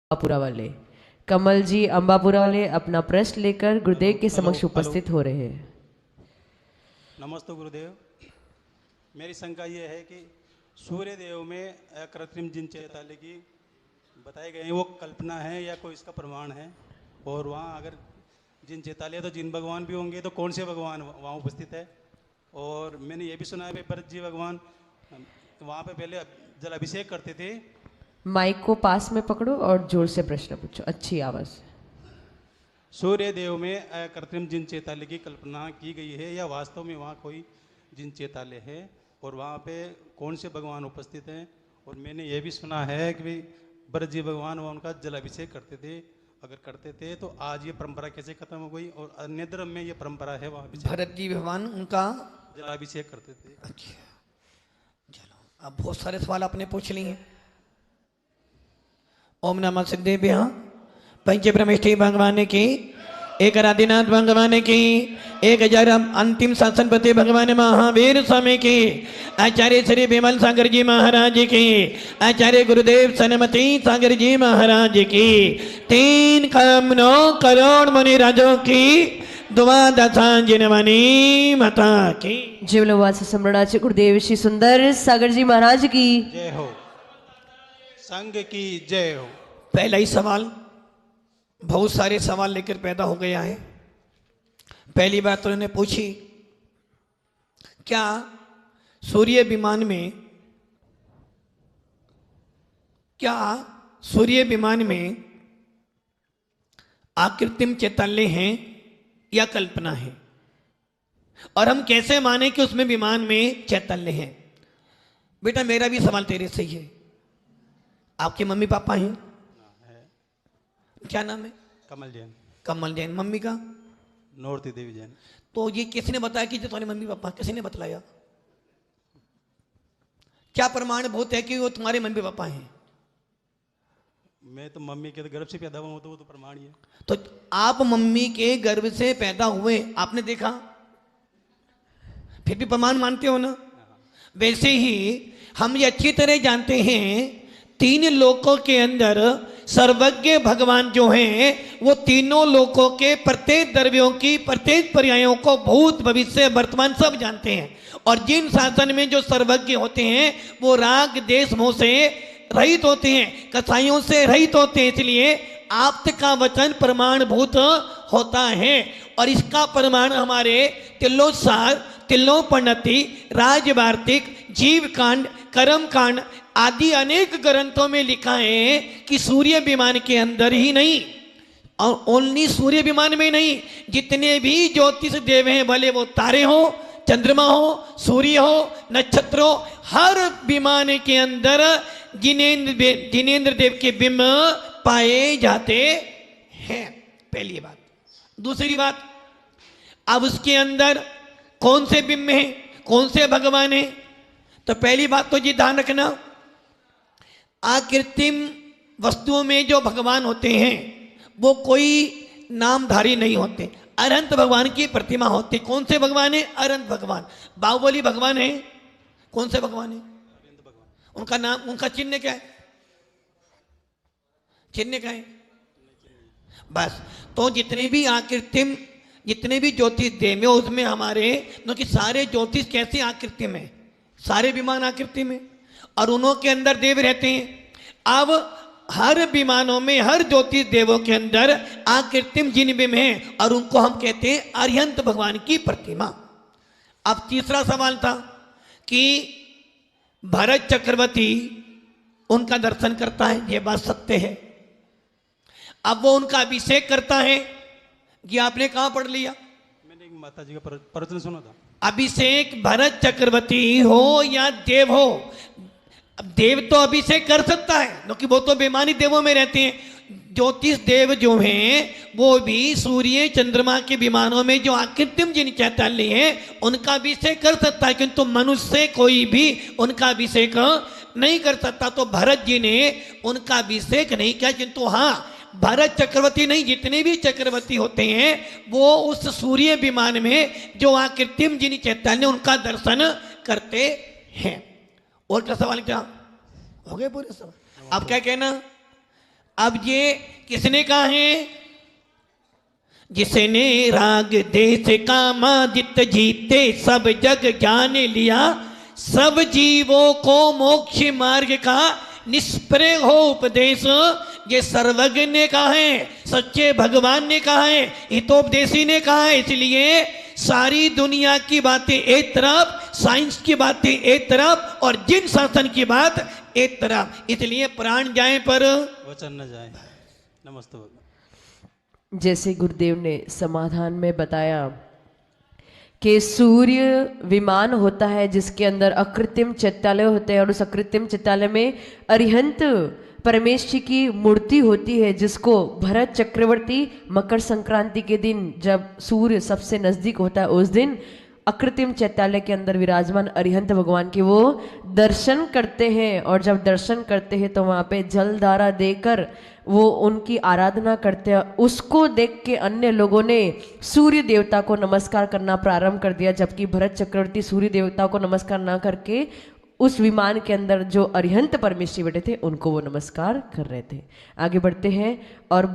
अम्बापुरा वाले कमल जी अम्बापुरा वाले अपना प्रश्न लेकर गुरुदेव के समक्ष उपस्थित हो रहे हैं। नमस्ते गुरुदेव। मेरी शंका ये है कि सूर्य देव में कृत्रिम जिन चैताल्य की बताए गए हैं, वो कल्पना है या कोई इसका प्रमाण है? और वहाँ अगर जिन चैताल्य तो जिन भगवान भी होंगे तो कौन से भगवान वहाँ उपस्थित है? और मैंने ये भी सुना है भरत जी भगवान वहाँ पे पहले जल अभिषेक करते थे। माइक को पास में पकड़ो और जोर से प्रश्न पूछो, अच्छी आवाज। सूर्य देव में कृत्रिम जिन चैताल्य की कल्पना की गई है या वास्तव में वहाँ कोई जिन चैताल्य है? और वहाँ पे कौन से भगवान उपस्थित हैं? और मैंने ये भी सुना है कि भाई भरत जी भगवान वहाँ उनका जलाभिषेक करते थे। अगर करते थे तो आज ये परंपरा कैसे खत्म हो गई? और अन्य धर्म में ये परंपरा है वहाँ भरत जी भगवान उनका जलाभिषेक करते थे। अच्छा, चलो अब बहुत सारे सवाल आपने पूछ लिए। ओम नमः सिद्धेभ्यः पंच ब्रह्मेष्ठी भगवान की, एक आदिनाथ भगवान की, 1000 अंतिम शासनपति भगवान महावीर स्वामी की, आचार्य श्री विमल सागर जी महाराज की, आचार्य गुरुदेव सनमती सागर जी महाराज की, 3 करोड़ मुनि राजों की दुआ दशांजनवनी माता की। जीवनवास सम्राट गुरुदेव श्री सुंदर सागर जी महाराज की जय हो, संघ की जय हो। पहला ही सवाल, बहुत सारे सवाल लेकर पैदा हो गया है। पहली बात तो उन्होंने पूछी, क्या सूर्य विमान में आकृतिम चैताल्य हैं या कल्पना है? और हम कैसे माने कि उसमें विमान में चैताल्य हैं? बेटा मेरा भी सवाल तेरे से ही है। आपके मम्मी पापा हैं? क्या नाम है? कमल जैन। कमल जैन। मम्मी का? नौरती देवी जैन। तो ये किसने बताया कि जो तुम्हारे मम्मी पापा, किसने बतलाया? क्या प्रमाण भूत है कि वो तुम्हारे मम्मी पापा हैं? मैं तो मम्मी के गर्भ से पैदा हुआ तो वो तो प्रमाण ही है। तो आप मम्मी के गर्भ से पैदा हुए, आपने देखा, फिर भी प्रमाण मानते हो ना? वैसे ही हम ये अच्छी तरह जानते हैं 3 लोकों के अंदर सर्वज्ञ भगवान जो हैं वो तीनों लोकों के प्रत्येक द्रव्यों की प्रत्येक पर्यायों को भूत भविष्य वर्तमान सब जानते हैं। और जिन शासन में जो सर्वज्ञ होते हैं वो राग देश मोह से रहित होते हैं, कसाइयों से रहित होते हैं, इसलिए आप्त का वचन प्रमाणभूत होता है। और इसका प्रमाण हमारे तिल्लोत्सार, तिल्लोपनति, राजवार्तिक, जीव कांड, कर्म कांड आदि अनेक ग्रंथों में लिखा है कि सूर्य विमान के अंदर ही नहीं, और ओनली सूर्य विमान में नहीं, जितने भी ज्योतिष देव हैं, भले वो तारे हो, चंद्रमा हो, सूर्य हो, नक्षत्र हो, हर विमान के अंदर जिनेंद्र देव के बिंब पाए जाते हैं। पहली बात। दूसरी बात, अब उसके अंदर कौन से बिंब हैं, कौन से भगवान हैं? तो पहली बात तो जी ध्यान रखना, आकृतिम वस्तुओं में जो भगवान होते हैं वो कोई नामधारी नहीं होते, अनंत भगवान की प्रतिमा होती। कौन से भगवान है? अनंत भगवान। बाहुबली भगवान है। कौन से भगवान है? उनका नाम, उनका चिन्ह क्या है? चिन्ह क्या है? बस। तो जितने भी आकृतिम, जितने भी ज्योतिष देव हैं उसमें हमारे क्योंकि सारे ज्योतिष कैसे आकृति में, सारे विमान आकृति में, और उन्हों के अंदर देव रहते हैं। अब हर विमानों में, हर ज्योतिष देवों के अंदर आकृतिम जिन बिंब हैं और उनको हम कहते हैं अरिहंत भगवान की प्रतिमा। अब तीसरा सवाल था कि भरत चक्रवर्ती उनका दर्शन करता है, ये बात सत्य है। अब वो उनका अभिषेक करता है, ये आपने कहां पढ़ लिया? मैंने एक माता जी का प्रवचन सुना था। अभिषेक भरत चक्रवर्ती हो या देव हो, अब देव तो अभिषेक कर सकता है क्योंकि वो तो बेमानी देवों में रहते हैं। ज्योतिष देव जो हैं वो भी सूर्य चंद्रमा के विमानों में जो आकृतिम जिन चैताल्य हैं उनका अभिषेक कर सकता है, किंतु मनुष्य से कोई भी उनका अभिषेक नहीं कर सकता। तो भरत जी ने उनका अभिषेक नहीं किया, किंतु हाँ, भरत चक्रवर्ती नहीं, जितने भी चक्रवर्ती होते हैं वो उस सूर्य विमान में जो आकृतिम जिन चैतन्य उनका दर्शन करते हैं। और क्या सवाल, क्या हो गए पूरे सवाल? अब क्या कहना? अब ये किसने कहा है? जिसने राग देश कामादित्य जीते सब जग जान लिया, सब जीवों को मोक्ष मार्ग का निष्प्रय हो उपदेश। ये सर्वज्ञ ने कहा है, सच्चे भगवान ने कहा है, हितोपदेशी ने कहा है। इसलिए सारी दुनिया की बातें एक तरफ, साइंस की बातें एक तरफ और जिन शासन की बात एक तरफ। इसलिए प्राण जाए पर वचन न जाए। नमस्ते भगवान। जैसे गुरुदेव ने समाधान में बताया कि सूर्य विमान होता है जिसके अंदर अकृत्रिम चैत्यालय होते हैं और उस अकृत्रिम चैत्यालय में अरिहंत परमेश्वर की मूर्ति होती है, जिसको भरत चक्रवर्ती मकर संक्रांति के दिन जब सूर्य सबसे नजदीक होता है उस दिन अकृत्रिम चैत्यालय के अंदर विराजमान अरिहंत भगवान के वो दर्शन करते हैं। और जब दर्शन करते हैं तो वहाँ पे जलधारा देकर वो उनकी आराधना करते हैं। उसको देख के अन्य लोगों ने सूर्य देवता को नमस्कार करना प्रारंभ कर दिया, जबकि भरत चक्रवर्ती सूर्य देवता को नमस्कार ना करके उस विमान के अंदर जो अरिहंत परमेश्वरी बैठे थे उनको वो नमस्कार कर रहे थे। आगे बढ़ते हैं और